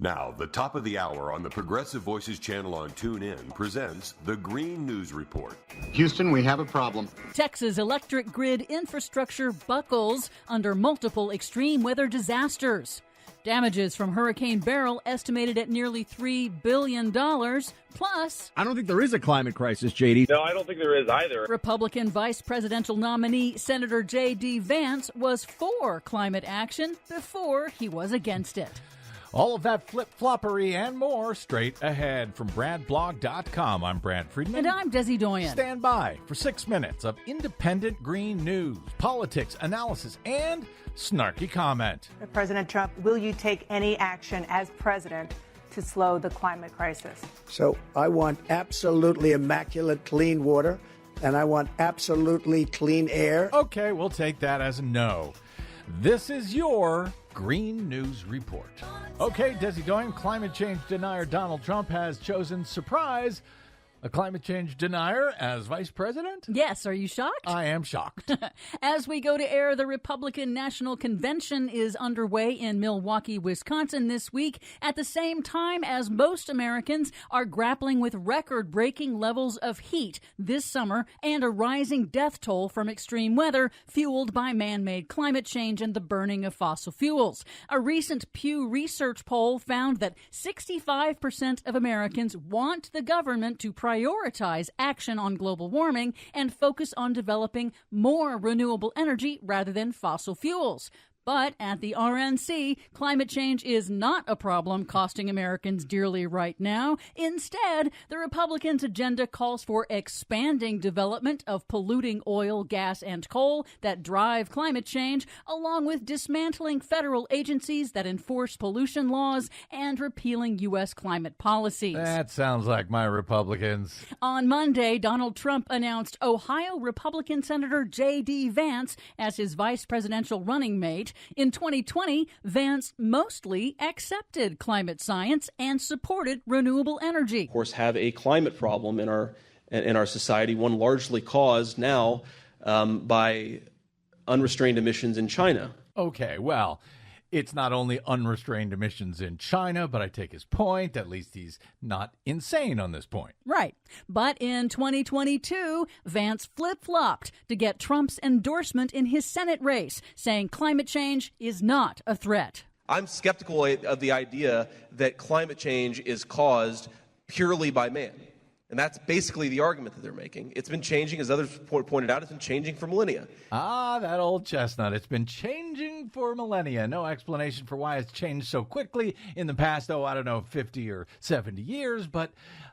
Now, the top of the hour on the Progressive Voices channel on TuneIn presents the Green News Report. Houston, we have a problem. Texas electric grid infrastructure buckles under multiple extreme weather disasters. Damages from Hurricane Beryl estimated at nearly $3 billion. Plus, I don't think there is a climate crisis, J.D. No, I don't think there is either. Republican vice presidential nominee Senator J.D. Vance was for climate action before he was against it. All of that flip-floppery and more straight ahead from BradBlog.com. I'm Brad Friedman. And I'm Desi Doyen. Stand by for 6 minutes of independent green news, politics, analysis, and snarky comment. President Trump, will you take any action as president to slow the climate crisis? So I want absolutely immaculate clean water, and I want absolutely clean air. Okay, we'll take that as a no. This is your Green News Report. Okay, Desi Doyen, climate change denier Donald Trump has chosen, surprise, a climate change denier as vice president? Yes, are you shocked? I am shocked. As we go to air, the Republican National Convention is underway in Milwaukee, Wisconsin this week, at the same time as most Americans are grappling with record-breaking levels of heat this summer and a rising death toll from extreme weather fueled by man-made climate change and the burning of fossil fuels. A recent Pew Research poll found that 65% of Americans want the government to prioritize action on global warming and focus on developing more renewable energy rather than fossil fuels. But at the RNC, climate change is not a problem costing Americans dearly right now. Instead, the Republicans' agenda calls for expanding development of polluting oil, gas, and coal that drive climate change, along with dismantling federal agencies that enforce pollution laws and repealing U.S. climate policies. That sounds like my Republicans. On Monday, Donald Trump announced Ohio Republican Senator J.D. Vance as his vice presidential running mate. In 2020, Vance mostly accepted climate science and supported renewable energy. Of course, have a climate problem in our society, one largely caused now by unrestrained emissions in China. Okay, well, it's not only unrestrained emissions in China, but I take his point. At least he's not insane on this point. Right. But in 2022, Vance flip-flopped to get Trump's endorsement in his Senate race, saying climate change is not a threat. I'm skeptical of the idea that climate change is caused purely by man. And that's basically the argument that they're making. It's been changing, as others pointed out, it's been changing for millennia. Ah, that old chestnut. It's been changing for millennia. No explanation for why it's changed so quickly in the past, 50 or 70 years, but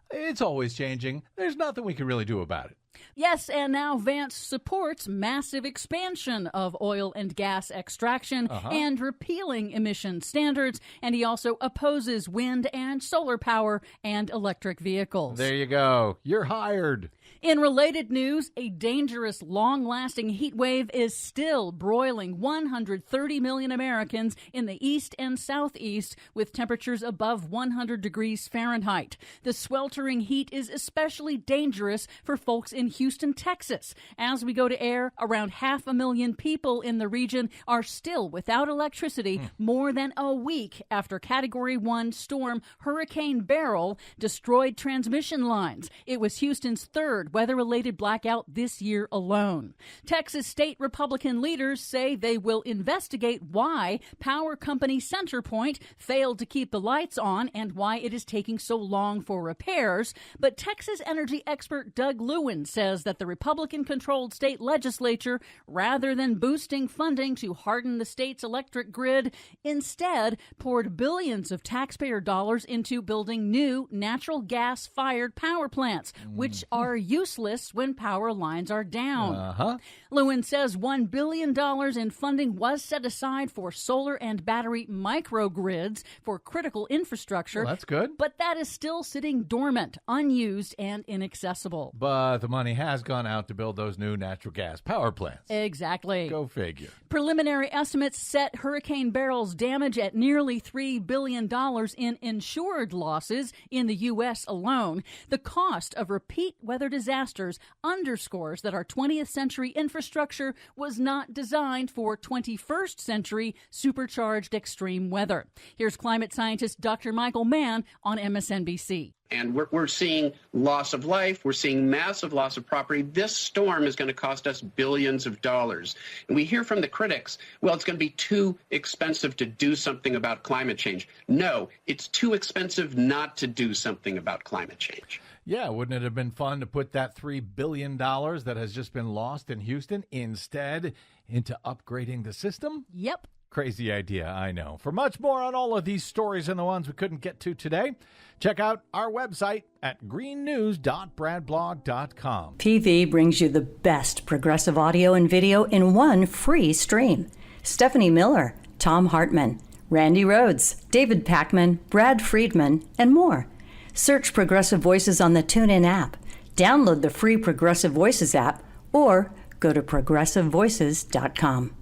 it's always changing. There's nothing we can really do about it. Yes, and now Vance supports massive expansion of oil and gas extraction and repealing emission standards, and he also opposes wind and solar power and electric vehicles. There you go. You're hired. In related news, a dangerous, long-lasting heat wave is still broiling 130 million Americans in the east and southeast with temperatures above 100 degrees Fahrenheit. The sweltering heat is especially dangerous for folks in Houston, Texas. As we go to air, around 500,000 people in the region are still without electricity more than a week after Category 1 storm Hurricane Beryl destroyed transmission lines. It was Houston's third weather-related blackout this year alone. Texas state Republican leaders say they will investigate why power company CenterPoint failed to keep the lights on and why it is taking so long for repairs. But Texas energy expert Doug Lewin says that the Republican-controlled state legislature, rather than boosting funding to harden the state's electric grid, instead poured billions of taxpayer dollars into building new natural gas-fired power plants, which are useless when power lines are down. Lewin says $1 billion in funding was set aside for solar and battery microgrids for critical infrastructure. Well, that's good. But that is still sitting dormant, unused, and inaccessible. But the money has gone out to build those new natural gas power plants. Exactly. Go figure. Preliminary estimates set Hurricane Beryl's damage at nearly $3 billion in insured losses in the U.S. alone. The cost of repeat weather disasters underscores that our 20th century infrastructure was not designed for 21st century supercharged extreme weather. Here's climate scientist Dr. Michael Mann on MSNBC. And we're seeing loss of life. We're seeing massive loss of property. This storm is going to cost us billions of dollars. And we hear from the critics, well, it's going to be too expensive to do something about climate change. No, it's too expensive not to do something about climate change. Yeah, wouldn't it have been fun to put that $3 billion that has just been lost in Houston instead into upgrading the system? Yep. Crazy idea, I know. For much more on all of these stories and the ones we couldn't get to today, check out our website at greennews.bradblog.com. PV brings you the best progressive audio and video in one free stream. Stephanie Miller, Tom Hartman, Randy Rhodes, David Packman, Brad Friedman, and more. Search Progressive Voices on the TuneIn app. Download the free Progressive Voices app or go to progressivevoices.com.